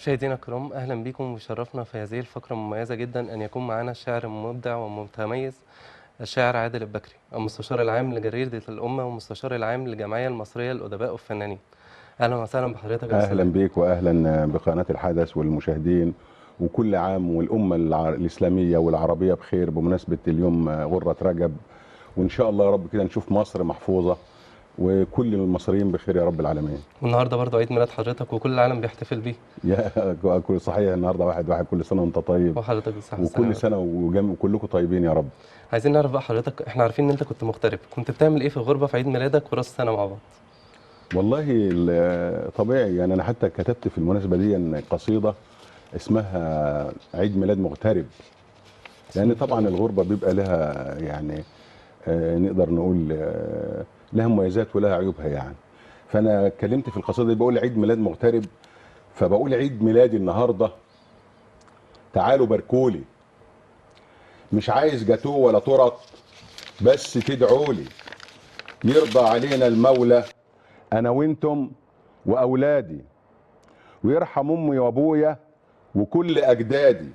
مشاهدينا الكرام، اهلا بكم وشرفنا في هذه الفقره المميزه جدا ان يكون معنا الشاعر المبدع ومتميز الشاعر عادل البكري، المستشار العام لجريده الامه والمستشار العام للجمعيه المصريه للادباء والفنانين. اهلا وسهلا بحضرتك يا اهلا استاذ. بيك واهلا بقناه الحدث والمشاهدين، وكل عام والامه الاسلاميه والعربيه بخير بمناسبه اليوم غره رجب، وان شاء الله يا رب كده نشوف مصر محفوظه وكل المصريين بخير يا رب العالمين. والنهارده برضو عيد ميلاد حضرتك وكل العالم بيحتفل بيه. يا كل صحيح، النهارده واحد كل سنه وانت طيب، وحضرتك بالصحه وكل والسلامه. سنه وكلكم طيبين يا رب. عايزين نعرف بقى حضرتك، احنا عارفين ان انت كنت مغترب، كنت بتعمل ايه في الغربه في عيد ميلادك وراس السنه مع بعض؟ والله طبيعي، يعني انا حتى كتبت في المناسبه دي قصيده اسمها عيد ميلاد مغترب، لان طبعا الغربه بيبقى لها يعني نقدر نقول لها مميزات ولها عيوبها يعني. فانا اتكلمت في القصيده دي بقول عيد ميلاد مغترب، فبقول عيد ميلادي النهارده تعالوا باركولي، مش عايز جاتوه ولا تورت، بس تدعولي يرضى علينا المولى انا وانتم واولادي، ويرحم امي وابويا وكل اجدادي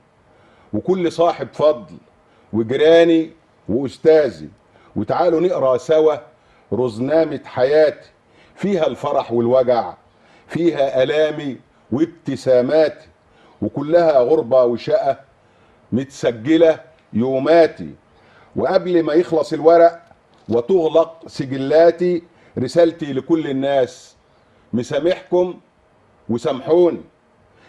وكل صاحب فضل وجيراني واستاذي، وتعالوا نقرا سوا رزنامة حياتي، فيها الفرح والوجع، فيها الامي وابتساماتي، وكلها غربه وشقه متسجله يوماتي، وقبل ما يخلص الورق وتغلق سجلاتي رسالتي لكل الناس، مسامحكم وسامحوني،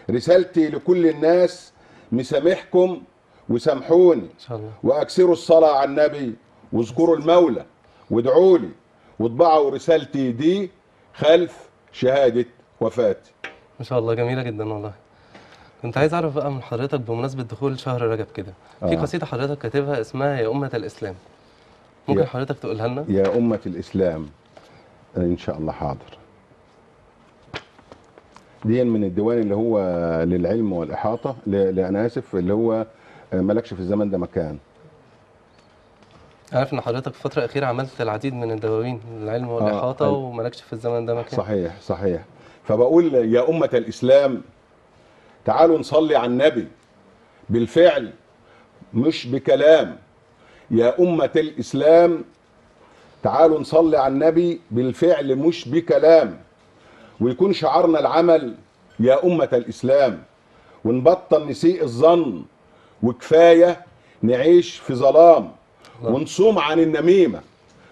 رسالتي لكل الناس مسامحكم وسامحوني، ان شاء الله. واكثروا الصلاه على النبي واذكروا المولى وادعوا لي، واطبعوا رسالتي دي خلف شهاده وفاتي. ما شاء الله، جميله جدا والله. كنت عايز اعرف بقى من حضرتك بمناسبه دخول شهر رجب كده، في قصيده حضرتك كاتبها اسمها يا امه الاسلام، ممكن يا, حضرتك تقولها لنا؟ يا امه الاسلام، ان شاء الله حاضر. دي من الديوان اللي هو للعلم والاحاطه، انا اسف، اللي هو مالكش في الزمن ده مكان. عارف ان حضرتك في الفتره الاخيره عملت العديد من الدواوين للعلم والاحاطه ومالكش في الزمن ده مكان. صحيح صحيح. فبقول يا امه الاسلام تعالوا نصلي على النبي بالفعل مش بكلام، يا امه الاسلام تعالوا نصلي على النبي بالفعل مش بكلام، ويكون شعارنا العمل يا أمة الإسلام، ونبطل نسيء الظن، وكفاية نعيش في ظلام، ونصوم عن النميمة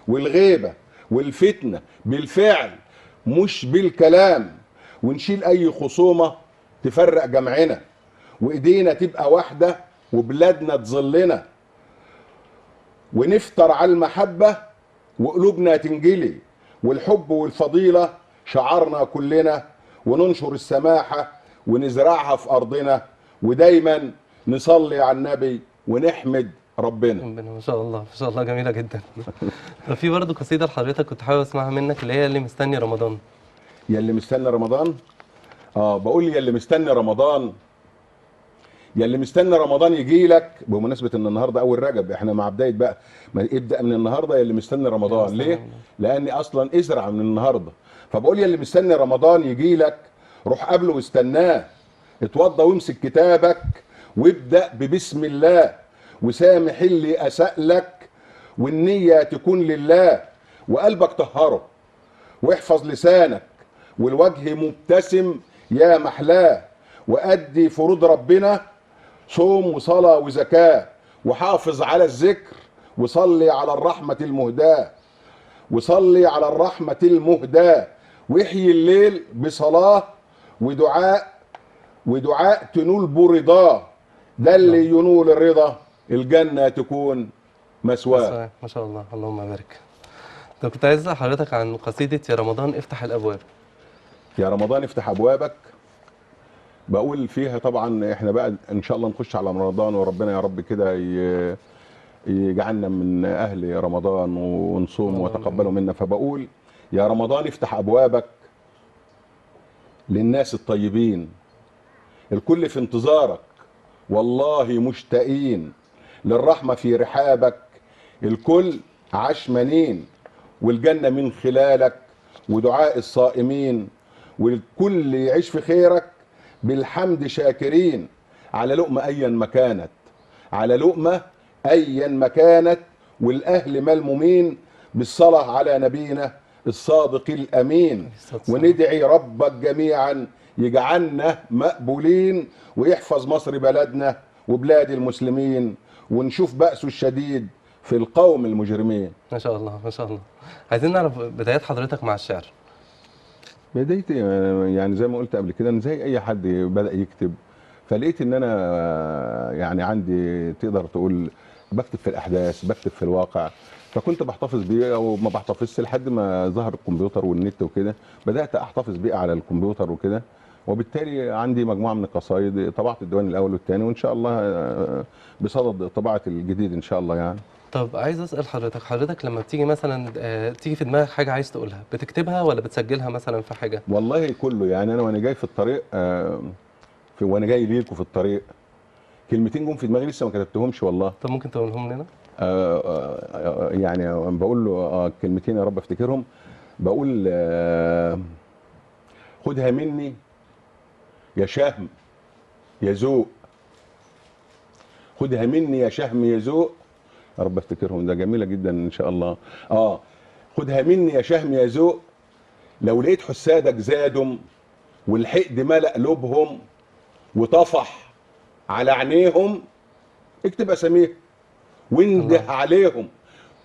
والغيبة والفتنة بالفعل مش بالكلام، ونشيل أي خصومة تفرق جمعنا، وإيدينا تبقى واحدة وبلادنا تظلنا، ونفطر على المحبة وقلوبنا تنجلي، والحب والفضيلة شعارنا كلنا، وننشر السماحة ونزرعها في أرضنا، ودايما نصلي على النبي ونحمد ربنا. ما شاء الله ما شاء الله، جميله جدا. في برضه قصيده لحضرتك كنت حابب اسمعها منك، اللي هي اللي مستني رمضان. يا اللي مستني رمضان، بقول يا اللي مستني رمضان، يا اللي مستني رمضان يجي لك، بمناسبه ان النهارده اول رجب، احنا مع بدايه بقى، ما ابدا من النهارده يا اللي مستني رمضان. ليه؟ لاني اصلا ازرع من النهارده، فبقول يا اللي مستني رمضان يجي لك، روح قبله واستناه، اتوضى وامسك كتابك وابدا ببسم الله، وسامح اللي اساء لك، والنيه تكون لله، وقلبك طهره، واحفظ لسانك، والوجه مبتسم يا محلاه، وادي فروض ربنا صوم وصلاة وزكاة، وحافظ على الذكر، وصلي على الرحمة المهداة، وصلي على الرحمة المهداة، واحيي الليل بصلاة ودعاء تنول برضاه، ده اللي ينول الرضا الجنة تكون مسواه. ما شاء الله، اللهم بارك. طب كنت عايز اسال حضرتك عن قصيده يا رمضان افتح الابواب. يا رمضان افتح ابوابك، بقول فيها طبعا احنا بقى ان شاء الله نخش على رمضان، وربنا يا رب كده يجعلنا من اهل رمضان ونصوم وتقبلوا منا. فبقول يا رمضان افتح ابوابك للناس الطيبين، الكل في انتظارك والله مشتاقين، للرحمة في رحابك الكل عشمانين، والجنة من خلالك ودعاء الصائمين، والكل يعيش في خيرك بالحمد شاكرين على لقمة أيا ما كانت، على لقمة أيا ما كانت، والأهل ملمومين بالصلاة على نبينا الصادق الأمين. وندعي ربك جميعا يجعلنا مقبولين ويحفظ مصر بلدنا وبلاد المسلمين، ونشوف بأسه الشديد في القوم المجرمين. ما شاء الله ما شاء الله. عايزين نعرف بدايات حضرتك مع الشعر. بدايتي يعني زي ما قلت قبل كده، أنا زي اي حد بدأ يكتب، فلقيت ان انا يعني عندي تقدر تقول بكتب في الاحداث، بكتب في الواقع، فكنت بحتفظ بيه او ما بحتفظش لحد ما ظهر الكمبيوتر والنت وكده، بدأت احتفظ بيه على الكمبيوتر وكده، وبالتالي عندي مجموعة من القصايد، طبعت الديوان الاول والثاني، وان شاء الله بصدد طباعة الجديد ان شاء الله يعني. طب عايز اسال حضرتك لما بتيجي مثلا تيجي في دماغك حاجه عايز تقولها، بتكتبها ولا بتسجلها مثلا في حاجه؟ والله كله يعني، انا وانا جاي في الطريق وانا جاي ليكم في الطريق، كلمتين جم في دماغي لسه ما كتبتهمش والله. طب ممكن تقولهم لنا؟ يعني بقول له كلمتين يا رب افتكرهم. بقول خدها مني يا شهم يا ذوق، خدها مني يا شهم يا ذوق، يا رب افتكرهم، ده جميله جدا ان شاء الله. خدها مني يا شهم يا ذوق، لو لقيت حسادك زادم والحقد ملأ قلوبهم وطفح على عينيهم، اكتب اساميهم وانده عليهم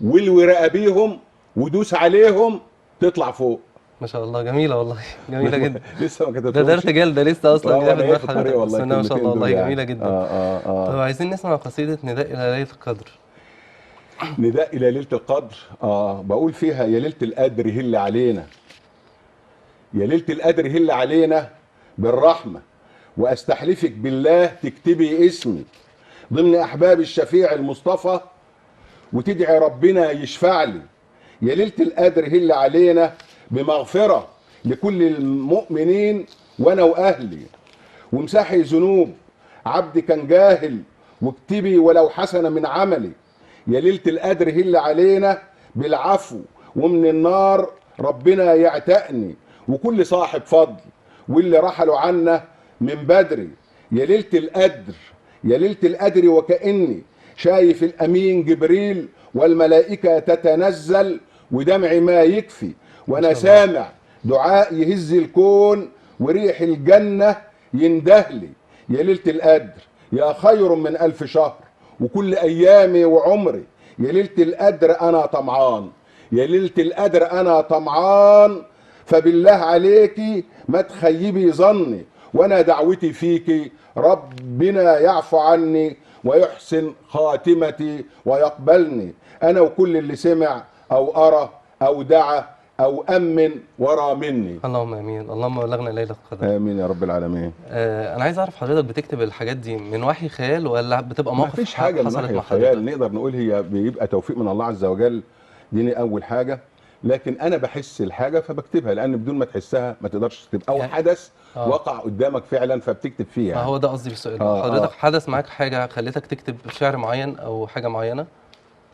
والوي رقابيهم ودوس عليهم تطلع فوق. ما شاء الله جميله والله جميله جدا. لسه ما كتبتهمش، ده ارتجال، ده لسه اصلا جاي في دماغ حضرتك. والله بسم الله ما شاء الله، والله يعني. جميله جدا. طب عايزين نسمع قصيده نداء الى ليله القدر. نداء الى ليله القدر، بقول فيها يا ليله القدر هل علينا، يا ليله القدر هل علينا بالرحمه، واستحلفك بالله تكتبي اسمي ضمن احباب الشفيع المصطفى وتدعي ربنا يشفع لي. يا ليله القدر هل علينا بمغفره لكل المؤمنين وانا واهلي، وامسحي ذنوب عبد كان جاهل واكتبي ولو حسنه من عملي. يا ليله القدر هل علينا بالعفو ومن النار ربنا يعتقني، وكل صاحب فضل واللي رحلوا عنا من بدري. يا ليله القدر يا ليله القدر وكأني شايف الامين جبريل والملائكه تتنزل ودمعي ما يكفي، وانا سامع دعاء يهز الكون وريح الجنه يندهلي. يا ليله القدر يا خير من 1000 شهر وكل ايامي وعمري. يا ليله القدر انا طمعان، يا ليله القدر انا طمعان، فبالله عليكي ما تخيبي ظني، وانا دعوتي فيكي ربنا يعفو عني ويحسن خاتمتي ويقبلني، انا وكل اللي سمع او ارى او دعا او امن ورا مني. اللهم امين، اللهم بلغنا ليله القدر. امين يا رب العالمين. انا عايز اعرف حضرتك بتكتب الحاجات دي من وحي خيال ولا بتبقى ما مواقف فيش حاجه من وحي الخيال، نقدر نقول هي بيبقى توفيق من الله عز وجل، دي اول حاجه، لكن انا بحس الحاجه فبكتبها، لان بدون ما تحسها ما تقدرش تكتب، او حدث وقع قدامك فعلا فبتكتب فيها. ما هو ده قصدي بالسؤال. حضرتك حدث معاك حاجه خلتك تكتب شعر معين او حاجه معينه؟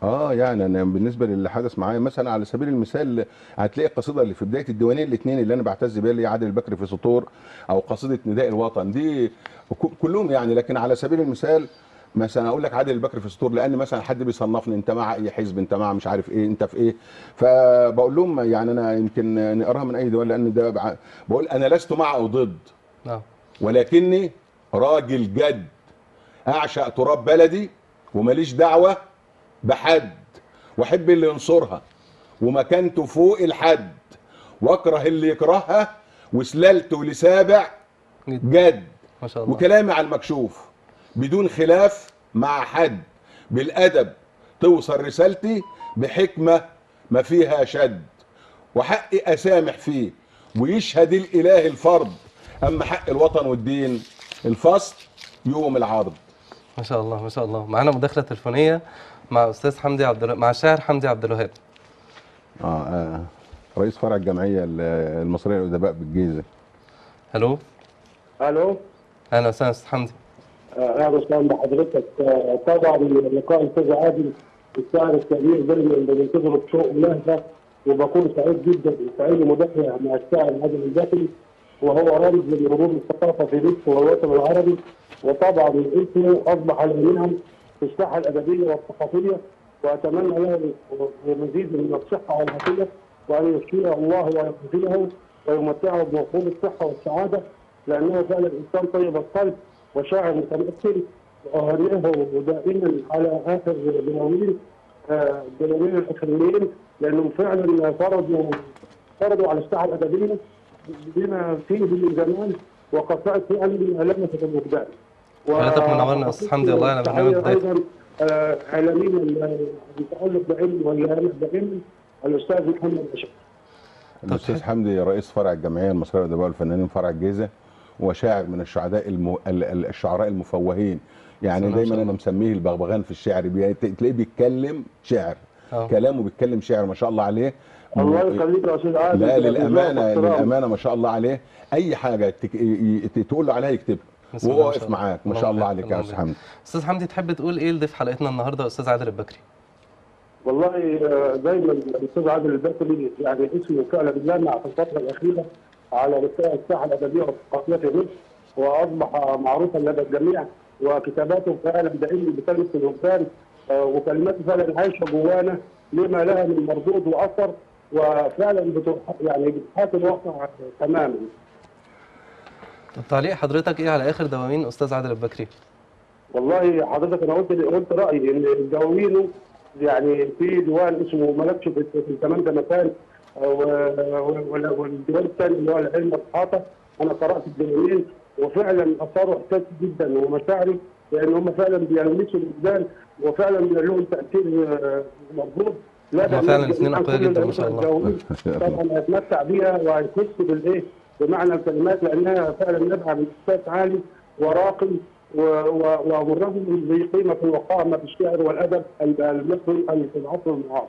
يعني انا بالنسبه للي حدث معايا، مثلا على سبيل المثال هتلاقي القصيده اللي في بدايه الديوانين الاثنين اللي انا بعتز بيها، اللي هي عادل البكري في سطور، او قصيده نداء الوطن، دي كلهم يعني، لكن على سبيل المثال مثلا اقول لك عادل البكري في سطور، لان مثلا حد بيصنفني انت مع اي حزب، انت مع مش عارف ايه، انت في ايه، فبقول لهم يعني انا يمكن نقراها من اي ديوان، لان ده بقول انا لست مع او ضد، ولكني راجل جد اعشق تراب بلدي وماليش دعوه بحد، واحب اللي ينصرها ومكانته فوق الحد، واكره اللي يكرهها وسلالته لسابع جد، ما شاء الله. وكلامي على المكشوف بدون خلاف مع حد، بالادب توصل رسالتي بحكمه ما فيها شد، وحقي اسامح فيه ويشهد الاله الفرد، اما حق الوطن والدين الفصل يوم العرض. ما شاء الله ما شاء الله. معانا مداخله تليفونيه مع استاذ حمدي مع الشاعر حمدي عبد الوهاب. رئيس فرع الجمعيه المصريه للادباء بالجيزه. الو. الو. اهلا وسهلا استاذ حمدي. اهلا وسهلا بحضرتك. طبعا لقاء الاستاذ عادل الشاعر الكبير دايما بننتظره بشوق ولهفه، وبكون سعيد جدا سعيد مداخله مع الشاعر عادل البكري، وهو رمز من رموز الثقافه في مصر والوطن العربي. وطبعا اسمه اصبح لامعا في الساحه الادبيه والثقافيه، واتمنى له مزيد من الصحه والعافيه، وان يشفيه الله ويعافيه ويمتعه بمفهوم الصحه والسعاده، لانه فعلا انسان طيب القلب وشاعر متمثل. واهنئه دائما على اخر دواوين الاخرين، لانهم فعلا فرضوا على الساحه الادبيه بما فيه من جمال وقصائد فعلا لمست الوجدان. حضرتك منورنا يا استاذ حمدي والله، انا برنامج تحية بدايته. ايضا اعلاميا المتالق بعلم والهامش بعلم الاستاذ محمد اشرف. الاستاذ حمدي رئيس فرع الجمعيه المصريه للادباء والفنانين فرع الجيزه، وشاعر من الشعراء المفوهين. يعني دايما انا مسميه البغبغان في الشعر، تلاقيه بيتكلم شعر، كلامه بيتكلم شعر ما شاء الله عليه. الله يخليك يا استاذ عادل. لا للامانه ما شاء الله عليه، اي حاجه تقول له عليها يكتبها وهو واقف معاك. ما شاء الله عليك يا استاذ حمدي. استاذ حمدي، تحب تقول ايه لضيف حلقتنا النهارده استاذ عادل البكري؟ والله دايما الاستاذ عادل البكري يعني اسمه فعلا لمع في الفتره الاخيره على مستوى الساحه الادبيه والثقافيه في مصر، واصبح معروفا لدى الجميع، وكتاباته فعلا دائما بتلمس الانسان، وكلماته فعلا عايشه جوانا لما لها من مردود واثر، وفعلا يعني بتحاكي الواقع تماما. طب تعليق حضرتك ايه على اخر دواوين استاذ عادل البكري؟ والله حضرتك انا قلت رايي ان دواوينه يعني في ديوان اسمه ملكش في الزمان ده مكان، والديوان الثاني اللي هو العلم والإحاطة. انا قرات الديوانين وفعلا اثاروا احساسي جدا ومشاعري، لان هم فعلا بيلمسوا الوجدان وفعلا لهم تاثير مربوط. لا فعلا الاثنين اقوياء جدا ما شاء الله. طبعا هيتمتع بيها وهيحس بالايه بمعنى الكلمات، لانها فعلا نابعه من احساس عالي وراقي، والرجل ذي قيمه وقامه في الشعر والادب المصري في العصر المعاصر.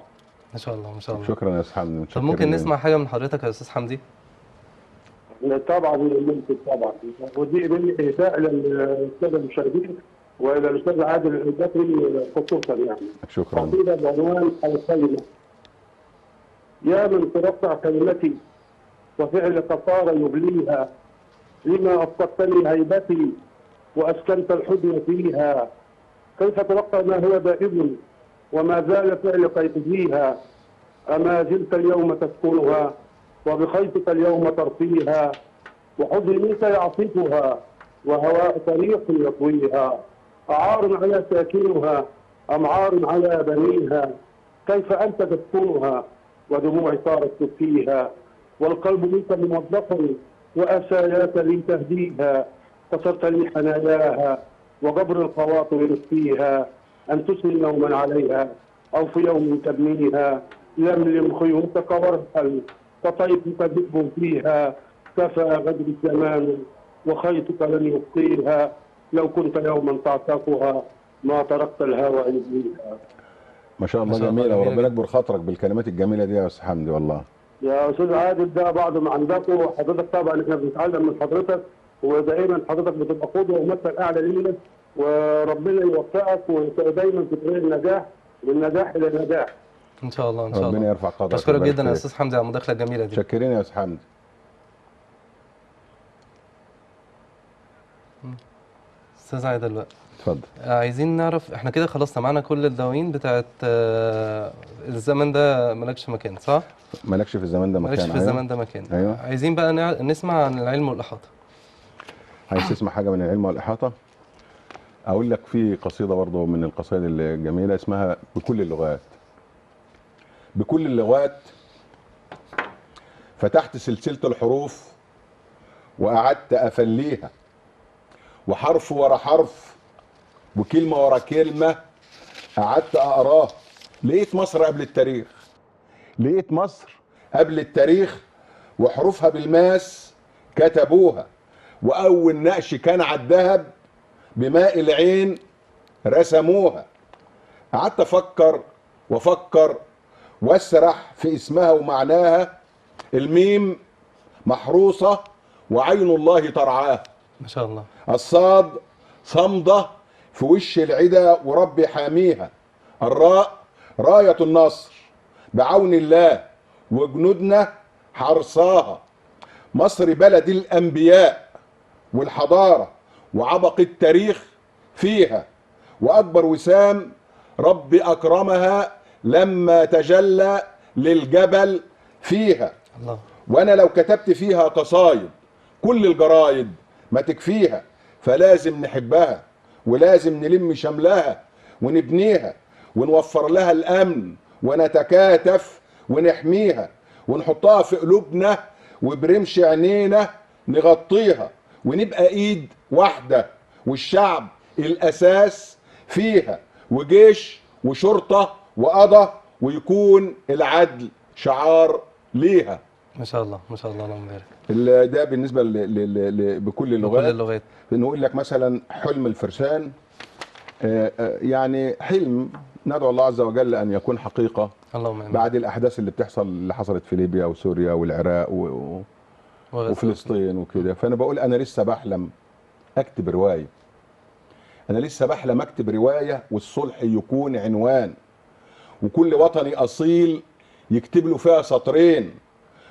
ما شاء الله ما شاء الله. شكرا يا استاذ حمدي. طب ممكن نسمع حاجه من حضرتك يا استاذ حمدي؟ طبعا ممكن طبعا، ودي مني اهداء للساده المشاهدين والى الاستاذ عادل البكري خصوصا يعني. شكرا. قصيده بعنوان الكلمه. يا من ترفع كلمتي وفعل قصارى يبليها، لما اسقطتني هيبتي واسكنت الحزن فيها، كيف تلقى ما هو دائم وما زال فعل قيده، اما زلت اليوم تسكنها وبخيطك اليوم ترفيها، وحزن منك يعصفها وهواء طريق يطويها، أعار على ساكنها أم عار على بنيها، كيف أنت تسكنها ودموعي صارت تبكيها، والقلب منك موظف وأساياك لي تهديها، كسرت لي حناياها وجبر الخواطر يسقيها، أن تسني نوما عليها أو في يوم تبنيها، لملم خيوطك وارحل فطيفك ذئب فيها، كفى غدر الزمان وخيطك لن يبقيها، لو كنت يوما تعتقها ما تركت الهوى يبنيها. ما شاء الله جميله، وربنا يكبر خاطرك بالكلمات الجميله دي يا استاذ حمدي والله. يا استاذ عادل ده بعض ما عندكم، وحضرتك طبعا احنا بنتعلم من حضرتك، ودائما حضرتك بتبقى قدوه ومثل اعلى لينا، وربنا يوفقك ودايما في طريق النجاح والنجاح الى النجاح. ان شاء الله ان شاء الله. ربنا يرفع قدرك. بشكرك جدا يا استاذ حمدي على المداخله الجميله دي. شكرين يا استاذ حمدي. استاذ عادل بقى اتفضل. عايزين نعرف، احنا كده خلاص سمعنا كل الدواوين بتاعت الزمن ده مالكش مكان، صح؟ مالكش في الزمان ده مكان. مالكش في الزمان ده مكان. ايوه. عايزين بقى نسمع عن العلم والاحاطه. عايز تسمع حاجه من العلم والاحاطه؟ اقول لك في قصيده برضه من القصائد الجميله اسمها بكل اللغات. بكل اللغات فتحت سلسله الحروف وقعدت افليها، وحرف ورا حرف وكلمه ورا كلمه قعدت اقراها. لقيت مصر قبل التاريخ، لقيت مصر قبل التاريخ، وحروفها بالماس كتبوها، واول نقش كان على الذهب بماء العين رسموها. قعدت افكر وافكر واسرح في اسمها ومعناها، الميم محروسه وعين الله ترعاها. ما شاء الله. الصاد صمده في وش العدا وربي حاميها. الراء رايه النصر بعون الله وجنودنا حرصاها. مصر بلد الأنبياء والحضارة وعبق التاريخ فيها، وأكبر وسام ربي أكرمها لما تجلى للجبل فيها. الله. وأنا لو كتبت فيها قصايد كل الجرايد ما تكفيها، فلازم نحبها ولازم نلم شملها ونبنيها ونوفر لها الأمن ونتكاتف ونحميها ونحطها في قلوبنا وبرمش عينينا نغطيها، ونبقى ايد واحدة والشعب الأساس فيها، وجيش وشرطة وقضاء، ويكون العدل شعار ليها. ما شاء الله ما شاء الله، اللهم بارك. ده بالنسبة بكل اللغات. بكل اللغات. نقول لك مثلا حلم الفرسان، يعني حلم ندعو الله عز وجل أن يكون حقيقة اللهم امين. بعد الأحداث اللي حصلت في ليبيا وسوريا والعراق وفلسطين وكده. فأنا بقول أنا لسه بحلم أكتب رواية، أنا لسه بحلم أكتب رواية والصلح يكون عنوان، وكل وطني أصيل يكتب له فيها سطرين،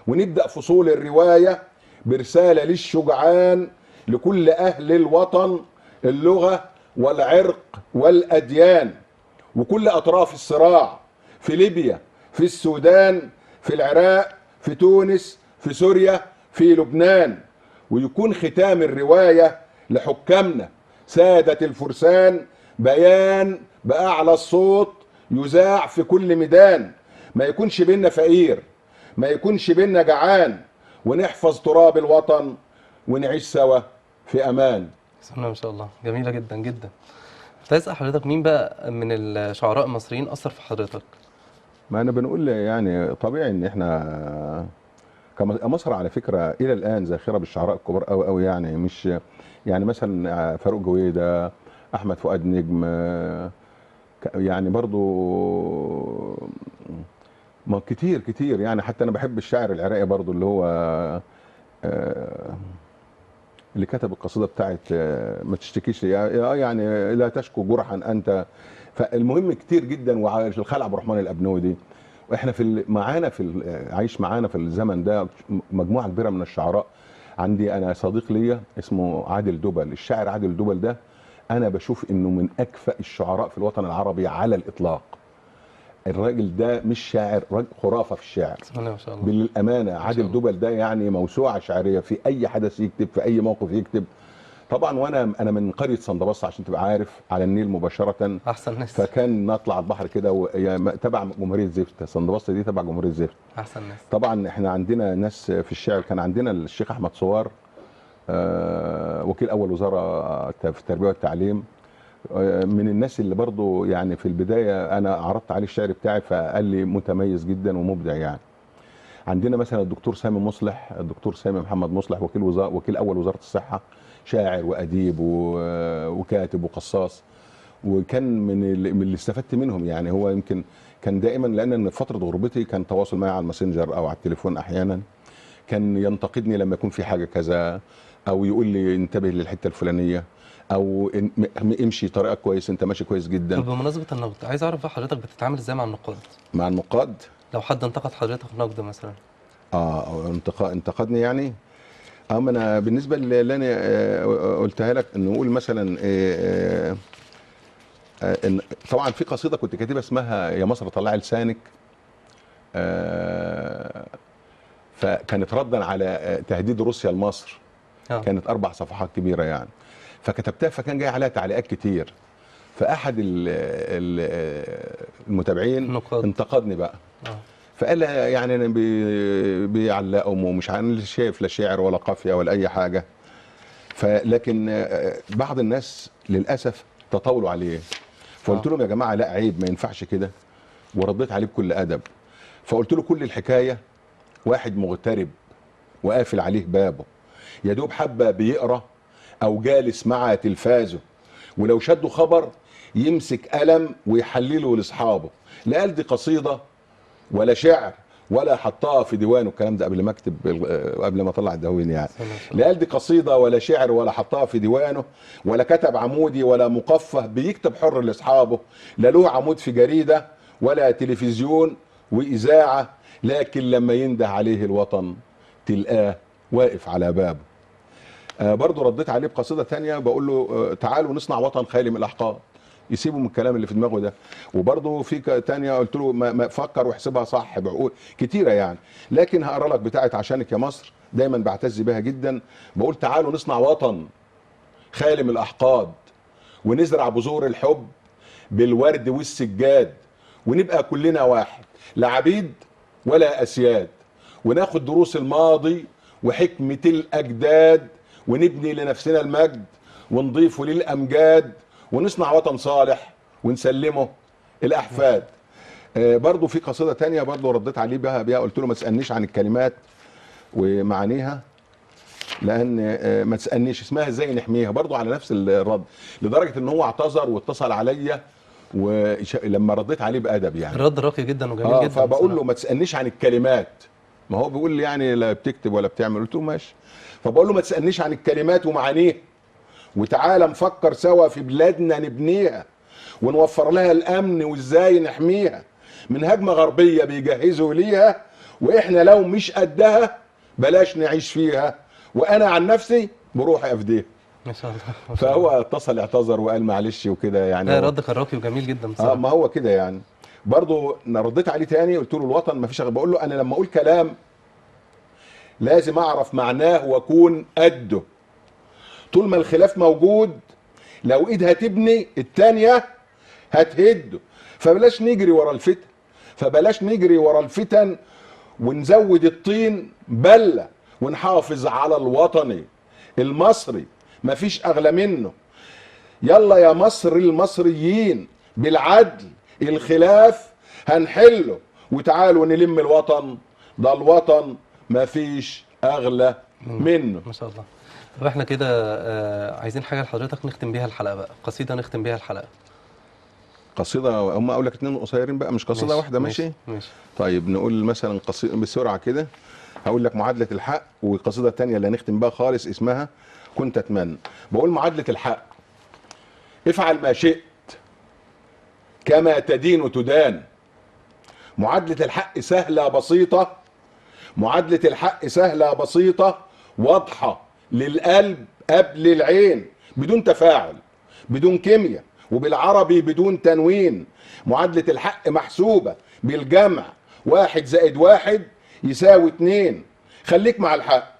ونبدأ فصول الرواية برسالة للشجعان لكل أهل الوطن، اللغة والعرق والأديان، وكل أطراف الصراع، في ليبيا، في السودان، في العراق، في تونس، في سوريا، في لبنان. ويكون ختام الرواية لحكامنا سادة الفرسان بيان بأعلى الصوت يذاع في كل ميدان، ما يكونش بينا فقير، ما يكونش بينا جعان، ونحفظ تراب الوطن ونعيش سوا في أمان. بسم الله ما شاء الله، جميلة جدا جدا. كنت عايز اسال حضرتك مين بقى من الشعراء المصريين اثر في حضرتك؟ ما انا بنقول يعني طبيعي ان احنا مصر على فكره الى الان ذاخره بالشعراء الكبار قوي قوي، يعني مش يعني مثلا فاروق جويده، احمد فؤاد نجم، يعني برضو ما كتير كتير يعني. حتى انا بحب الشاعر العراقي برضو اللي هو اللي كتب القصيده بتاعت ما تشتكيش يعني لا تشكو جرحا انت. فالمهم كتير جدا. والخال عبد الرحمن الابنودي. واحنا معانا عايش معانا في الزمن ده مجموعه كبيره من الشعراء. عندي انا صديق ليا اسمه عادل دبل، الشاعر عادل دبل ده انا بشوف انه من اكفأ الشعراء في الوطن العربي على الاطلاق. الراجل ده مش شاعر، راجل خرافه في الشعر. بسم الله ما شاء الله. بالامانه عادل دبل ده يعني موسوعه شعريه، في اي حدث يكتب، في اي موقف يكتب. طبعا وانا من قريه صندبص عشان تبقى عارف، على النيل مباشره. احسن ناس. فكان نطلع البحر كده تبع جمهوريه زفت، صندبص دي تبع جمهوريه زفت. احسن ناس. طبعا احنا عندنا ناس في الشعر، كان عندنا الشيخ احمد صوار وكيل اول وزاره في التربيه والتعليم، من الناس اللي برضو يعني في البدايه انا عرضت عليه الشعر بتاعي فقال لي متميز جدا ومبدع يعني. عندنا مثلا الدكتور سامي مصلح، الدكتور سامي محمد مصلح وكيل اول وزاره الصحه، شاعر واديب وكاتب وقصاص. وكان من اللي استفدت منهم يعني. هو يمكن كان دائما، لان فتره غربتي كان تواصل معي على الماسنجر او على التليفون احيانا، كان ينتقدني لما يكون في حاجه كذا، او يقول لي انتبه للحته الفلانيه، او امشي طريقك كويس، انت ماشي كويس جدا. طب بمناسبه النقد، عايز اعرف بقى حضرتك بتتعامل ازاي مع النقاد؟ مع النقاد؟ لو حد انتقد حضرتك نقد مثلا. او انتقدني يعني. ما انا بالنسبه اللي انا قلتها لك، ان نقول مثلا طبعا في قصيده كنت كاتبها اسمها يا مصر طلعي لسانك، فكانت ردا على تهديد روسيا لمصر. كانت 4 صفحات كبيره يعني. فكتبتها، فكان جاي عليها تعليقات كتير. فاحد المتابعين انتقدني بقى. فقال يعني انا بيعلقهم ومش شايف لا شعر ولا قافيه ولا اي حاجه. لكن بعض الناس للاسف تطاولوا عليه. فقلت لهم يا جماعه لا، عيب، ما ينفعش كده. ورديت عليه بكل ادب. فقلت له كل الحكايه واحد مغترب وقافل عليه بابه، يا دوب حبه بيقرا او جالس مع تلفازه، ولو شدوا خبر يمسك قلم ويحلله لاصحابه. لا قال دي قصيده ولا شعر ولا حطها في ديوانه، الكلام ده قبل ما اكتب، قبل ما اطلع الدواوين يعني. لا قال دي قصيده ولا شعر ولا حطها في ديوانه، ولا كتب عمودي ولا مقفه بيكتب حر لاصحابه، لا له عمود في جريده ولا تلفزيون واذاعه، لكن لما ينده عليه الوطن تلقاه واقف على بابه. برضه رديت عليه بقصيده ثانيه بقول له تعالوا نصنع وطن خالي من الاحقاد. يسيبوا من الكلام اللي في دماغه ده. وبرضه في تانية قلت له ما فكر واحسبها صح بعقول كتيره يعني. لكن هقرا لك بتاعت عشانك يا مصر، دايما بعتز بها جدا. بقول تعالوا نصنع وطن خالي من الاحقاد، ونزرع بذور الحب بالورد والسجاد، ونبقى كلنا واحد، لا عبيد ولا اسياد، وناخد دروس الماضي وحكمة الاجداد، ونبني لنفسنا المجد ونضيفه للامجاد، ونصنع وطن صالح ونسلمه الاحفاد. برضو في قصيدة تانية برضو رديت عليه بيها قلت له ما تسألنيش عن الكلمات ومعانيها، لان ما تسألنيش اسمها ازاي نحميها، برضو على نفس الرد، لدرجة ان هو اعتذر واتصل عليا ولما رديت عليه بادب يعني. الرد راقي جدا وجميل جدا. فبقول له ما تسالنيش عن الكلمات، ما هو بيقول لي يعني لا بتكتب ولا بتعمل، قلت له ماشي. فبقول له ما تسالنيش عن الكلمات ومعانيها، وتعالى نفكر سوا في بلادنا نبنيها ونوفر لها الامن وازاي نحميها من هجمه غربيه بيجهزوا ليها، واحنا لو مش قدها بلاش نعيش فيها، وانا عن نفسي بروحي افديها. ما شاء الله. فهو اتصل اعتذر وقال معلش وكده يعني. لا رد كان راقي وجميل جدا بصراحه. ما هو كده يعني. برضه رديت عليه تاني قلت له الوطن ما فيش، بقول له انا لما اقول كلام لازم اعرف معناه واكون قده. طول ما الخلاف موجود لو ايد هتبني التانية هتهده. فبلاش نجري ورا الفتن ونزود الطين بلة، ونحافظ على الوطني المصري مفيش اغلى منه. يلا يا مصر المصريين بالعدل الخلاف هنحله، وتعالوا نلم الوطن، ده الوطن مفيش اغلى منه. ما شاء الله. طب احنا كده عايزين حاجه لحضرتك نختم بيها الحلقه بقى، قصيده نختم بيها الحلقه. قصيده هم اقول لك اتنين قصيرين بقى مش قصيده واحده؟ ماشي ماشي. طيب نقول مثلا قصيده بسرعه كده. هقول لك معادله الحق، والقصيده الثانيه اللي هنختم بها خالص اسمها كنت اتمنى. بقول معادله الحق: افعل ما شئت كما تدين تدان. معادله الحق سهله بسيطه، معادله الحق سهله بسيطه واضحه للقلب قبل العين، بدون تفاعل بدون كيمياء وبالعربي بدون تنوين. معادلة الحق محسوبة بالجمع، 1+1=2. خليك مع الحق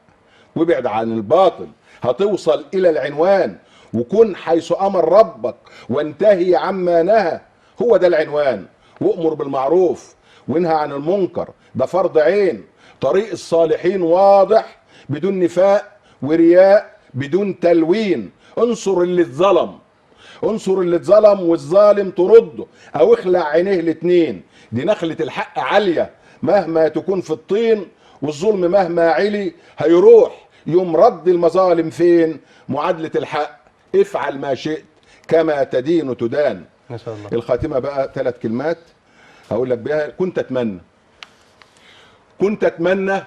وابعد عن الباطل، هتوصل إلى العنوان. وكن حيث أمر ربك وانتهي عما نهى، هو ده العنوان. وأمر بالمعروف وانهى عن المنكر، ده فرض عين. طريق الصالحين واضح بدون نفاق ورياء بدون تلوين. انصر اللي اتظلم والظالم ترده، او اخلع عينيه الاتنين. دي نخلة الحق عالية مهما تكون في الطين، والظلم مهما علي هيروح يوم رد المظالم فين. معادلة الحق: افعل ما شئت كما تدين تدان. ما شاء الله. الخاتمة بقى 3 كلمات هقول لك بيها. كنت اتمنى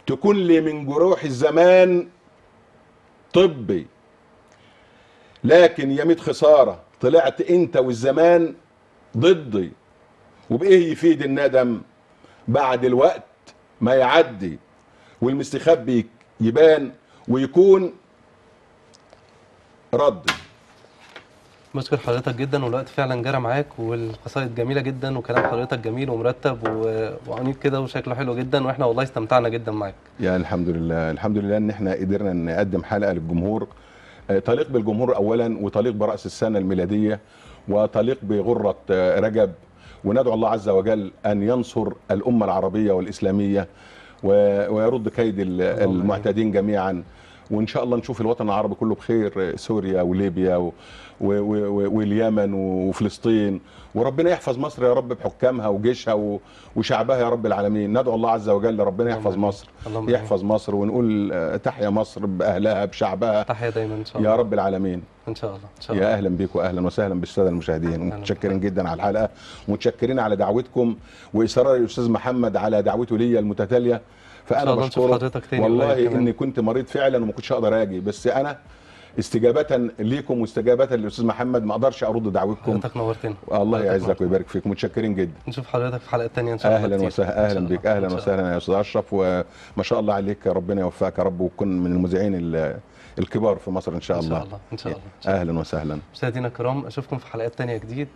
تكون لي من جروح الزمان طبي، لكن يا ميت خسارة طلعت انت والزمان ضدي. وبايه يفيد الندم بعد الوقت ما يعدي، والمستخبي يبان ويكون ردي. بشكر حضرتك جدا، والوقت فعلا جرى معاك، والقصائد جميله جدا، وكلام حضرتك جميل ومرتب وعنيف كده وشكله حلو جدا، واحنا والله استمتعنا جدا معاك. يعني الحمد لله ان احنا قدرنا نقدم حلقه للجمهور تليق بالجمهور اولا، وتليق براس السنه الميلاديه، وتليق بغره رجب. وندعو الله عز وجل ان ينصر الامه العربيه والاسلاميه ويرد كيد المعتدين جميعا. وان شاء الله نشوف الوطن العربي كله بخير، سوريا وليبيا واليمن وفلسطين، وربنا يحفظ مصر يا رب بحكامها وجيشها وشعبها يا رب العالمين. ندعو الله عز وجل ربنا يحفظ مصر، يحفظ مصر، ونقول تحيا مصر باهلها بشعبها، تحيا دايما ان شاء الله يا رب العالمين. ان شاء الله ان شاء الله. يا اهلا بكم واهلا وسهلا بالساده المشاهدين، متشكرين جدا على الحلقه، ومتشكرين على دعوتكم واصرار الاستاذ محمد على دعوته لي المتتاليه. فانا بشكره والله اني كنت مريض فعلا وما كنتش اقدر اجي، بس انا استجابه ليكم واستجابه للاستاذ محمد ما اقدرش ارد دعوتكم. حضرتك نورتنا. الله حضرتك يعزك نورتنا. ويبارك فيك، متشكرين جدا. نشوف حضرتك في حلقات تانية ان شاء الله. اهلا كتير. وسهلا، إن شاء اهلا الله. بك، اهلا إن شاء الله. وسهلا يا استاذ اشرف، وما شاء الله عليك، ربنا يوفقك يا رب وتكون من المذيعين الكبار في مصر ان شاء ان الله. شاء الله ان شاء الله. اهلا وسهلا. مشاهدينا الكرام اشوفكم في حلقات تانية جديد.